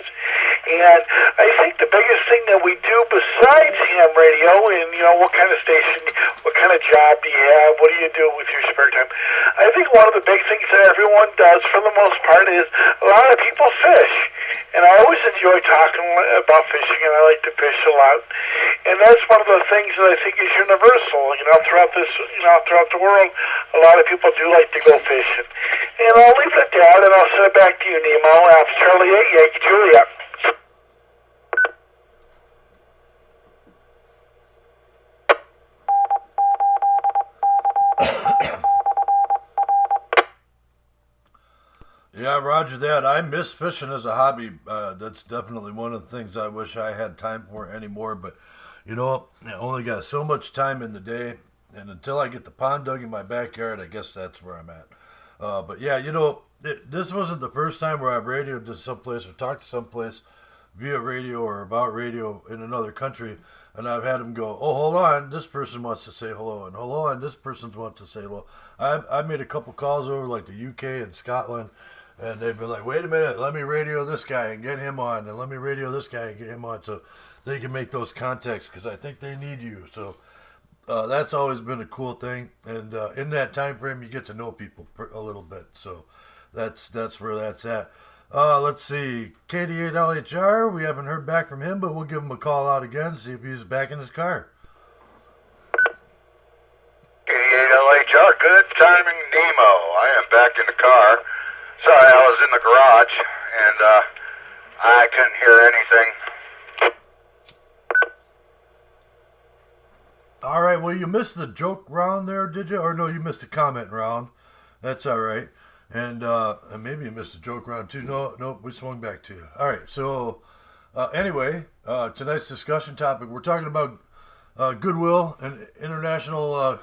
And I think the biggest thing that we do besides ham radio and, what kind of station, what kind of job do you have, what do you do with your spare time? I think one of the big things that everyone does for the most part is a lot of people fish. And I always enjoy talking about fishing, and I like to fish a lot. And that's one of the things that I think is universal, throughout the world. A lot of people do like to go fishing. And I'll leave it at that, and I'll send it back to you, Nemo. Alpha Charlie 8, Yankee Juliet. Yeah, roger that. I miss fishing as a hobby. That's definitely one of the things I wish I had time for anymore. But, I only got so much time in the day. And until I get the pond dug in my backyard, I guess that's where I'm at. But yeah, this wasn't the first time where I've radioed to someplace or talked to someplace via radio or about radio in another country. And I've had them go, oh, hold on, this person wants to say hello. And hold on, this person wants to say hello. I've made a couple calls over like the UK and Scotland. And they've been like, wait a minute, let me radio this guy and get him on. And let me radio this guy and get him on so they can make those contacts because I think they need you. So that's always been a cool thing. And in that time frame, you get to know people a little bit. So that's where that's at. Let's see. KD8LHR, we haven't heard back from him, but we'll give him a call out again, see if he's back in his car. KD8LHR, good timing, Nemo. I am back in the car. Sorry, I was in the garage, and I couldn't hear anything. All right, well, you missed the joke round there, did you? Or no, you missed the comment round. That's all right. And maybe you missed the joke round, too. No, we swung back to you. All right, so anyway, tonight's discussion topic, we're talking about goodwill and international,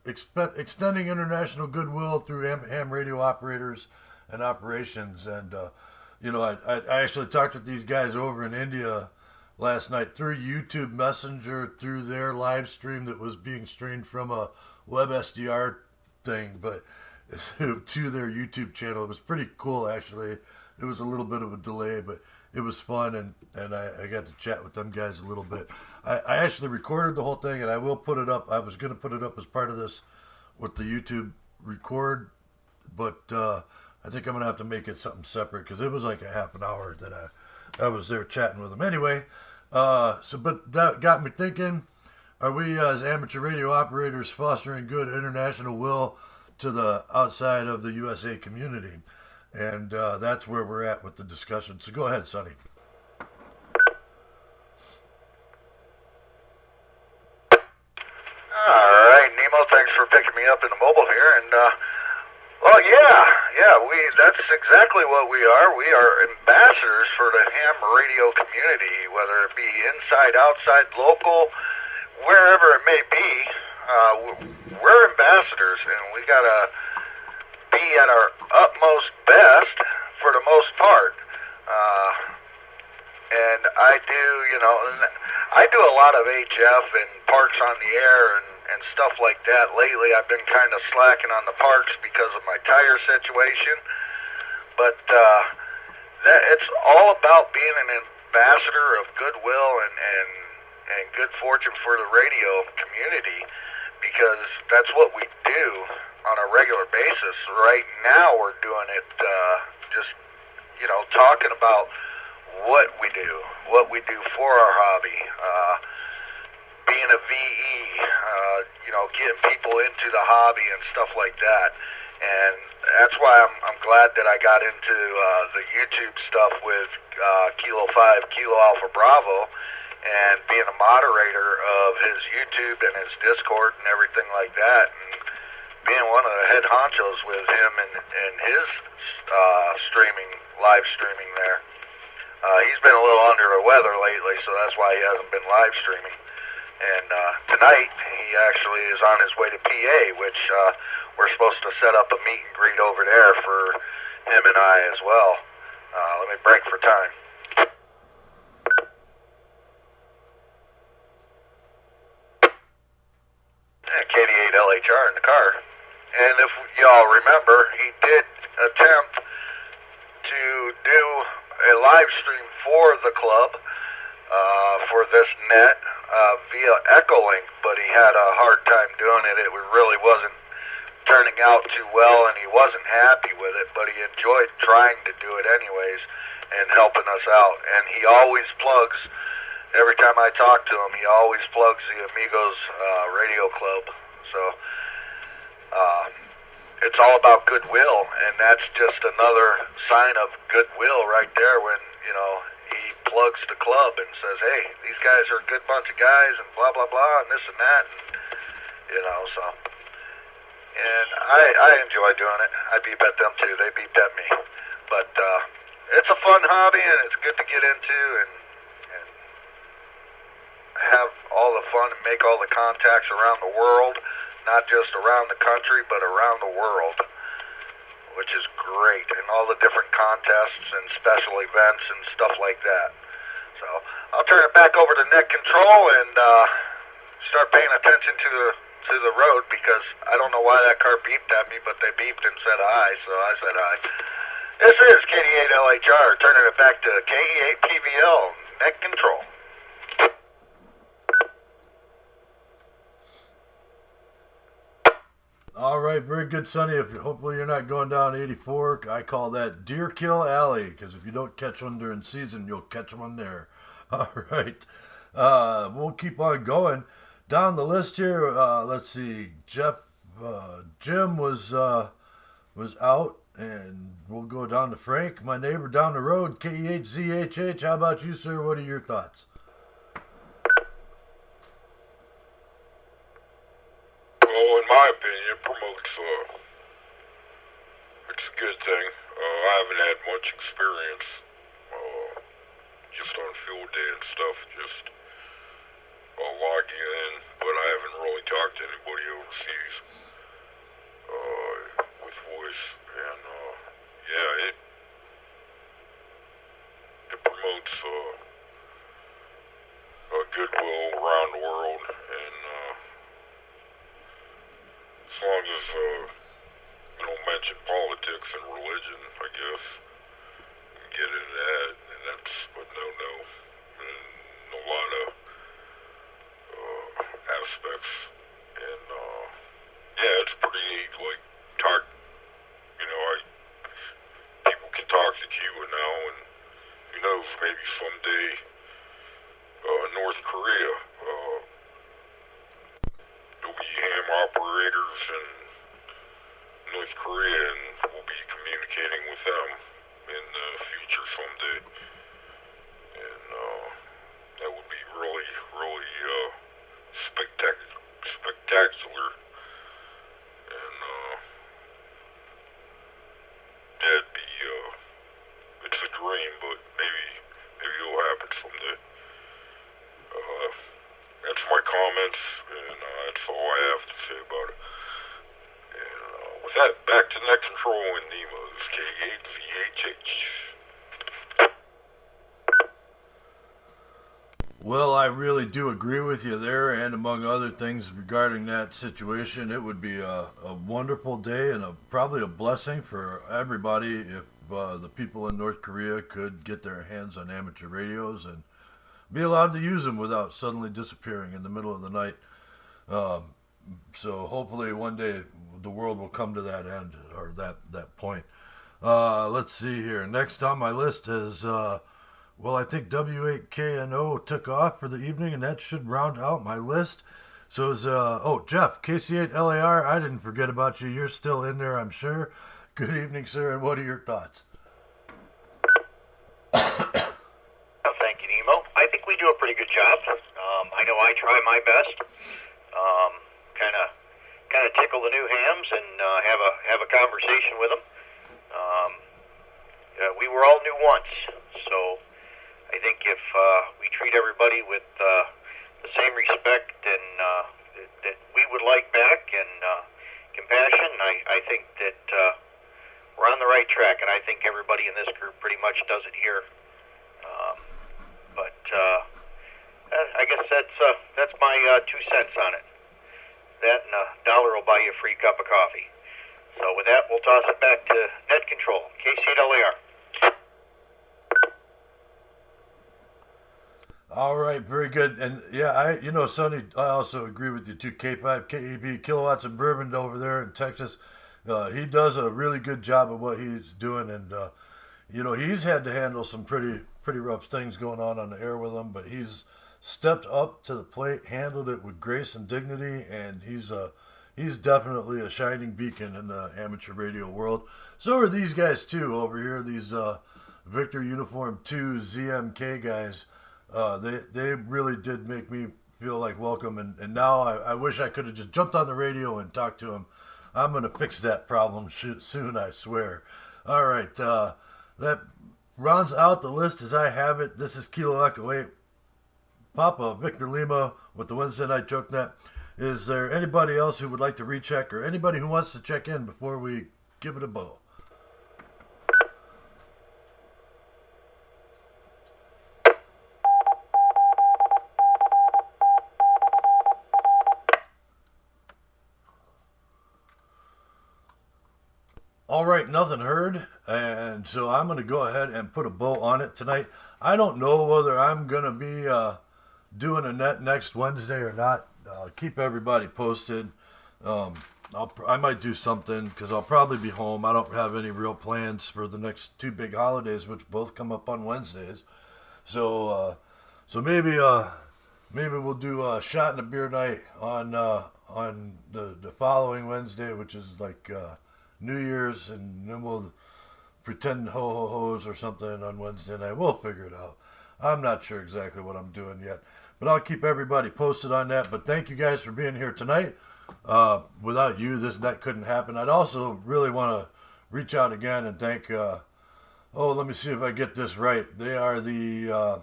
extending international goodwill through ham radio operators and operations. And I actually talked with these guys over in India last night through YouTube Messenger, through their live stream that was being streamed from a web SDR thing, but to their YouTube channel. It was pretty cool, actually. It was a little bit of a delay, but it was fun, and I got to chat with them guys a little bit. I actually recorded the whole thing, and I will put it up. I was going to put it up as part of this with the YouTube record, but I think I'm going to have to make it something separate because it was like a half an hour that I was there chatting with them. Anyway, but that got me thinking. Are we as amateur radio operators fostering good international will to the outside of the USA community? And that's where we're at with the discussion. So go ahead, Sonny. All right, Nemo, thanks for picking me up in the mobile here. And, well, that's exactly what we are. We are ambassadors for the ham radio community, whether it be inside, outside, local, wherever it may be. We're ambassadors, and we got to be at our utmost best for the most part. And I do a lot of HF and parks on the air and stuff like that. Lately, I've been kind of slacking on the parks because of my tire situation. But it's all about being an ambassador of goodwill and good fortune for the radio community, because that's what we do on a regular basis. Right now, we're doing it talking about what we do for our hobby, being a VE, getting people into the hobby and stuff like that. And that's why I'm glad that I got into the YouTube stuff with Kilo 5, Kilo Alpha Bravo, and being a moderator of his YouTube and his Discord and everything like that, and being one of the head honchos with him and his live streaming there. He's been a little under the weather lately, so that's why he hasn't been live streaming. And tonight, he actually is on his way to PA, which we're supposed to set up a meet and greet over there for him and I as well. Let me break for time. KD8LHR in the car. And if y'all remember, he did attempt to do a live stream for the club for this net via Echolink, but he had a hard time doing it. It really wasn't turning out too well, and he wasn't happy with it, but he enjoyed trying to do it anyways and helping us out. And he always plugs, every time I talk to him, he always plugs the Amigos Radio Club. So it's all about goodwill, and that's just another sign of goodwill right there when, he plugs the club and says, hey, these guys are a good bunch of guys and blah, blah, blah, and this and that, and, so. And I enjoy doing it. I beep at them too. They beep at me. But it's a fun hobby, and it's good to get into and have all the fun and make all the contacts around the world, not just around the country, but around the world, which is great, and all the different contests and special events and stuff like that. So I'll turn it back over to Net Control and start paying attention to the road, because I don't know why that car beeped at me, but they beeped and said hi, so I said hi. This is KD8LHR, turning it back to KE8PVL, Net Control. All right, very good, Sonny. Hopefully you're not going down 84. I call that Deer Kill Alley, because if you don't catch one during season, you'll catch one there. All right, we'll keep on going down the list here. Let's see, Jim was out, and we'll go down to Frank, my neighbor down the road, KE8ZHH. How about you, sir? What are your thoughts? Well, in my opinion, it promotes, it's a good thing. I haven't had much experience, just on field day and stuff, just logging in, but I haven't really talked to anybody overseas, with voice, and, it promotes, goodwill around the world, and, as long as you don't mention politics and religion, I guess, and get into that, and that's a no-no in a lot of aspects. And it's pretty neat. Like people can talk to Cuba now, and who knows, maybe someday North Korea. in Nemo. This is K8VHH. Well, I really do agree with you there, and among other things regarding that situation, it would be a wonderful day and probably a blessing for everybody if the people in North Korea could get their hands on amateur radios and be allowed to use them without suddenly disappearing in the middle of the night. So hopefully one day the world will come to that end, or that point. Let's see here. Next on my list is... well, I think W8KNO took off for the evening, and that should round out my list. So is Jeff, KC8LAR, I didn't forget about you. You're still in there, I'm sure. Good evening, sir, and what are your thoughts? Well, thank you, Nemo. I think we do a pretty good job. I know I try my best. Kind of tickle the new hams and have a conversation with them. We were all new once, so I think if we treat everybody with the same respect and that we would like back and compassion, I think that we're on the right track, and I think everybody in this group pretty much does it here. But I guess that's my 2 cents on it. That and $1 will buy you a free cup of coffee. So with that, we'll toss it back to Net Control, KC8LAR. All right, very good. And yeah, Sonny, I also agree with you too. K5, KEB, kilowatts of bourbon over there in Texas. He does a really good job of what he's doing. And, he's had to handle some pretty rough things going on the air with him, but he's stepped up to the plate, handled it with grace and dignity. And he's definitely a shining beacon in the amateur radio world. So are these guys too over here, these Victor Uniform 2 ZMK guys. They really did make me feel like welcome, and now I wish I could have just jumped on the radio and talked to him. I'm going to fix that problem soon, I swear. All right, that rounds out the list as I have it. This is Kilo Echo 8, Papa Victor Lima with the Wednesday Night Jokenet. Is there anybody else who would like to recheck, or anybody who wants to check in before we give it a bow? All right, nothing heard, and so I'm going to go ahead and put a bow on it tonight. I don't know whether I'm going to be doing a net next Wednesday or not. Keep everybody posted. I might do something because I'll probably be home. I don't have any real plans for the next 2 big holidays, which both come up on Wednesdays. So maybe we'll do a shot and a beer night on the following Wednesday, which is like New Year's, and then we'll pretend ho-ho-hos or something on Wednesday night. We'll figure it out. I'm not sure exactly what I'm doing yet, but I'll keep everybody posted on that. But thank you guys for being here tonight. Without you, this net couldn't happen. I'd also really want to reach out again and thank, let me see if I get this right. They are the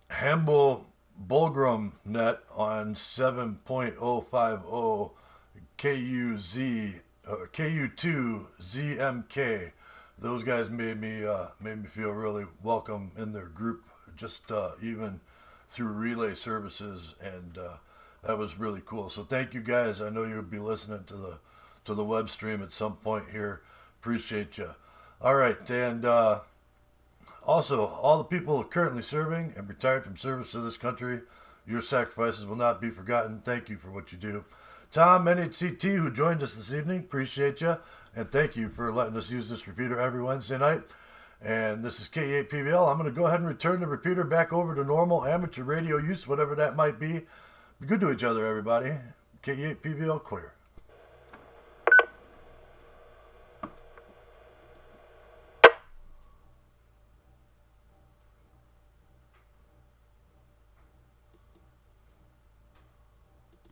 Hambel Belgaum Net on 7.050 KU2ZMK. Those guys made me feel really welcome in their group, just even through relay services, and that was really cool. So thank you guys. I know you'll be listening to the web stream at some point here. Appreciate you. All right, and also all the people currently serving and retired from service to this country, your sacrifices will not be forgotten. Thank you for what you do. Tom, NHCT, who joined us this evening, appreciate you, and thank you for letting us use this repeater every Wednesday night. And this is K8PVL. I'm going to go ahead and return the repeater back over to normal amateur radio use, whatever that might be. Be good to each other, everybody. K8PVL clear.